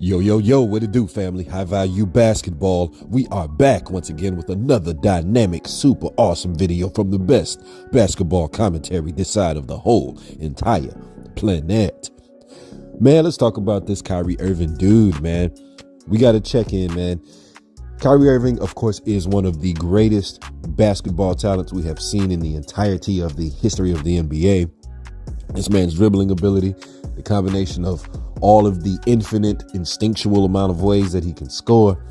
Yo, yo, yo, what it do, family? High value basketball. We are back once again with another dynamic, super awesome video from the best basketball commentary this side of the whole entire planet. Man, let's talk about this Kyrie Irving dude, man. We got to check in, man. Kyrie Irving, of course, is one of the greatest basketball talents we have seen in the entirety of the history of the NBA. This man's dribbling ability, the combination of all of the infinite instinctual amount of ways that he can score,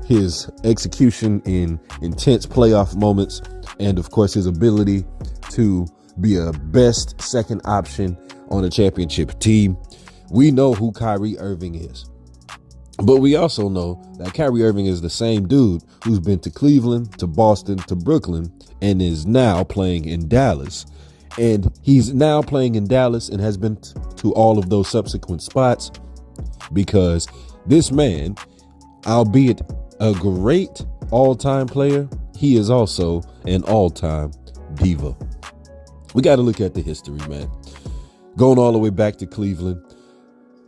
his execution in intense playoff moments, and of course his ability to be a best second option on a championship team. We know who Kyrie Irving is, but we also know that Kyrie Irving is the same dude who's been to Cleveland, to Boston, to Brooklyn, and is now playing in Dallas. And he's now playing in Dallas and has been to all of those subsequent spots because this man, albeit a great all-time player, he is also an all-time diva. We got to look at the history, man. Going all the way back to Cleveland,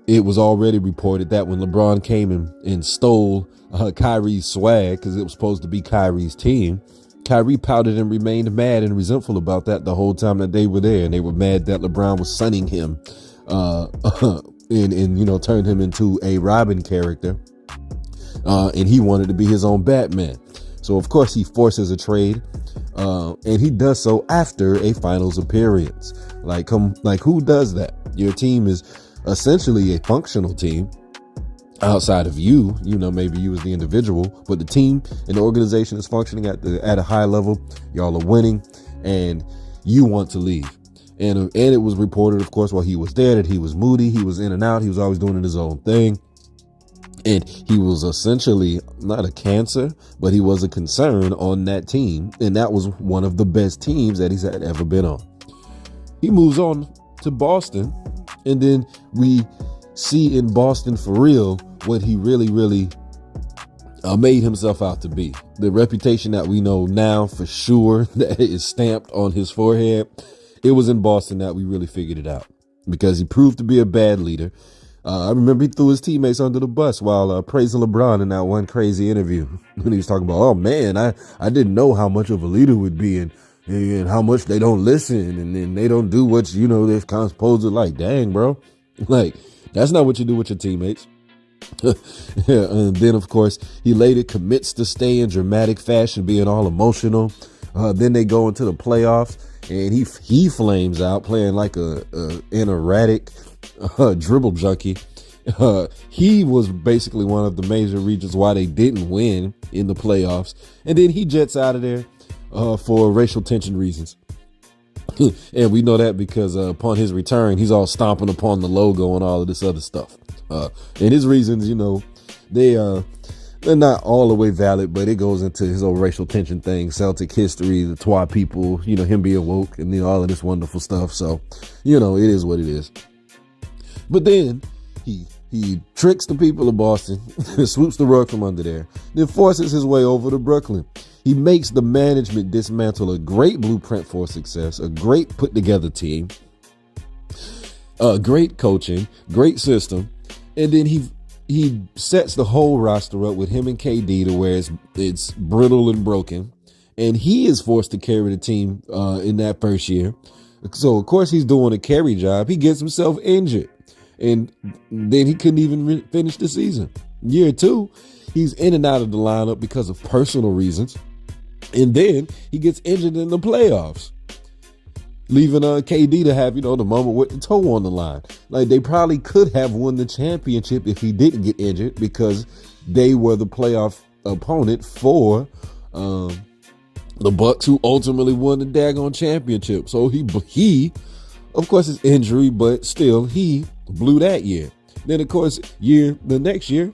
it was already reported that when LeBron came and stole Kyrie's swag because it was supposed to be Kyrie's team, Kyrie pouted and remained mad and resentful about that the whole time that they were there. And they were mad that LeBron was sunning him and turned him into a Robin character. And he wanted to be his own Batman. So, of course, he forces a trade. And he does so after a finals appearance. Like who does that? Your team is essentially a functional team. Outside of you, maybe you as the individual, but the team and the organization is functioning at a high level. Y'all are winning and you want to leave. And it was reported, of course, while he was there that he was moody. He was in and out. He was always doing his own thing. And he was essentially not a cancer, but he was a concern on that team. And that was one of the best teams that he's had ever been on. He moves on to Boston. And then we see in Boston for real what he really made himself out to be. The reputation that we know now for sure that is stamped on his forehead. It was in Boston that we really figured it out because he proved to be a bad leader. I remember he threw his teammates under the bus while praising LeBron in that one crazy interview when he was talking about, oh man, I didn't know how much of a leader would be and how much they don't listen and then they don't do what they're kind of supposed to. Like, dang, bro, like that's not what you do with your teammates. And then, of course, he later commits to stay in dramatic fashion, being all emotional. Then they go into the playoffs, and he flames out, playing like an erratic dribble junkie. He was basically one of the major reasons why they didn't win in the playoffs. And then he jets out of there for racial tension reasons. And we know that because upon his return, he's all stomping upon the logo and all of this other stuff. And his reasons, they're not all the way valid, but it goes into his old racial tension thing, Celtic history, the Twa people, him being woke and all of this wonderful stuff. So, it is what it is. But then he tricks the people of Boston, swoops the rug from under there, then forces his way over to Brooklyn. He makes the management dismantle a great blueprint for success, a great put together team, great coaching, great system. And then he sets the whole roster up with him and KD to where it's brittle and broken. And he is forced to carry the team in that first year. So, of course, he's doing a carry job. He gets himself injured. And then he couldn't even finish the season. Year two, he's in and out of the lineup because of personal reasons. And then he gets injured in the playoffs, leaving KD to have, the moment with the toe on the line. Like, they probably could have won the championship if he didn't get injured because they were the playoff opponent for the Bucks, who ultimately won the daggone championship. So he, of course, his injury, but still, he blew that year. Then, of course, the next year,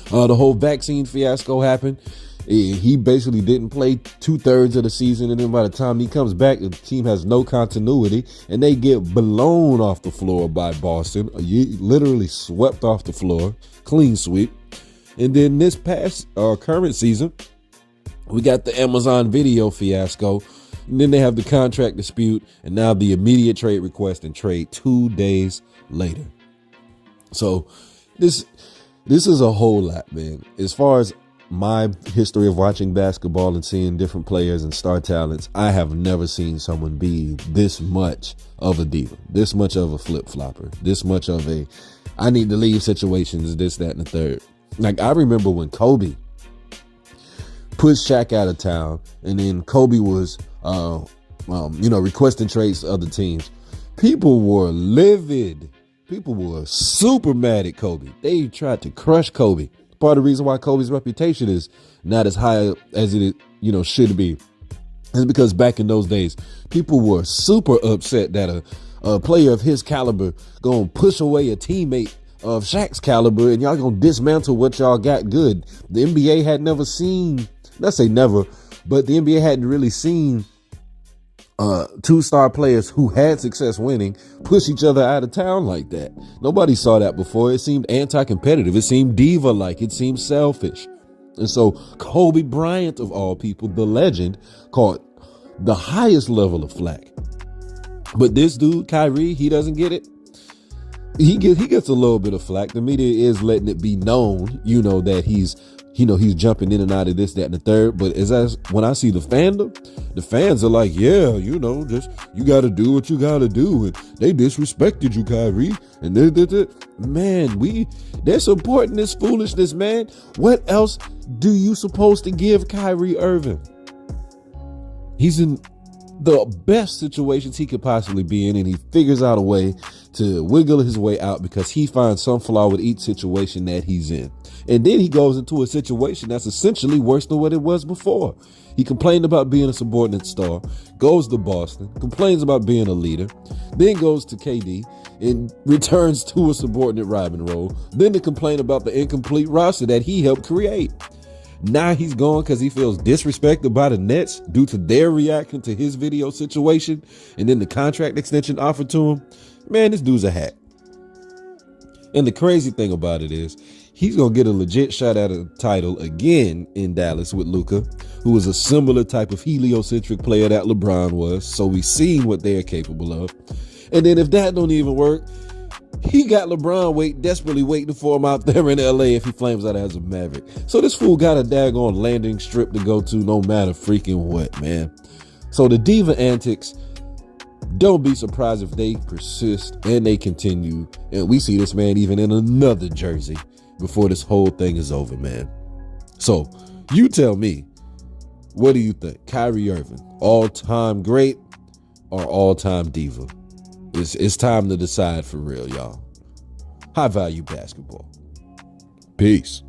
the whole vaccine fiasco happened. He basically didn't play 2/3 of the season. And then by the time he comes back, the team has no continuity and they get blown off the floor by Boston. Literally swept off the floor, clean sweep. And then this past current season, we got the Amazon video fiasco. And then they have the contract dispute and now the immediate trade request and trade 2 days later. So This this is a whole lot, man. As far as my history of watching basketball and seeing different players and star talents, I have never seen someone be this much of a diva, this much of a flip flopper, this much of a I need to leave situations, this, that, and the third. Like, I remember when Kobe pushed Shaq out of town, and then Kobe was, requesting trades to other teams. People were livid. People were super mad at Kobe. They tried to crush Kobe. Part of the reason why Kobe's reputation is not as high as it, should be is because back in those days, people were super upset that a player of his caliber gonna push away a teammate of Shaq's caliber, and y'all gonna dismantle what y'all got good. The NBA had never seen, let's say never, but the NBA hadn't really seen two-star players who had success winning push each other out of town like that. Nobody saw that before. It seemed anti-competitive. It seemed diva-like. It seemed selfish. And so Kobe Bryant, of all people, the legend, caught the highest level of flack. But this dude, Kyrie, he doesn't get it. He gets a little bit of flack. The media is letting it be known, that he's jumping in and out of this, that, and the third. But when I see the fandom, the fans are like, yeah, just you got to do what you got to do. And they disrespected you, Kyrie. And man, they're supporting this foolishness, man. What else do you supposed to give Kyrie Irving? He's in the best situations he could possibly be in, and he figures out a way to wiggle his way out because he finds some flaw with each situation that he's in. And then he goes into a situation that's essentially worse than what it was before. He complained about being a subordinate star, goes to Boston, complains about being a leader, then goes to KD and returns to a subordinate Robin role, then to complain about the incomplete roster that he helped create. Now he's gone because he feels disrespected by the Nets due to their reaction to his video situation and then the contract extension offered to him. Man, this dude's a hack. And the crazy thing about it is he's going to get a legit shot at a title again in Dallas with Luka, who was a similar type of heliocentric player that LeBron was. So we've seen what they're capable of. And then if that don't even work, he got LeBron desperately waiting for him out there in LA if he flames out as a Maverick. So this fool got a daggone landing strip to go to no matter freaking what, man. So the diva antics, don't be surprised if they persist and they continue. And we see this man even in another jersey before this whole thing is over, man. So you tell me, what do you think? Kyrie Irving, all-time great or all-time diva? It's time to decide for real, y'all. High value basketball. Peace.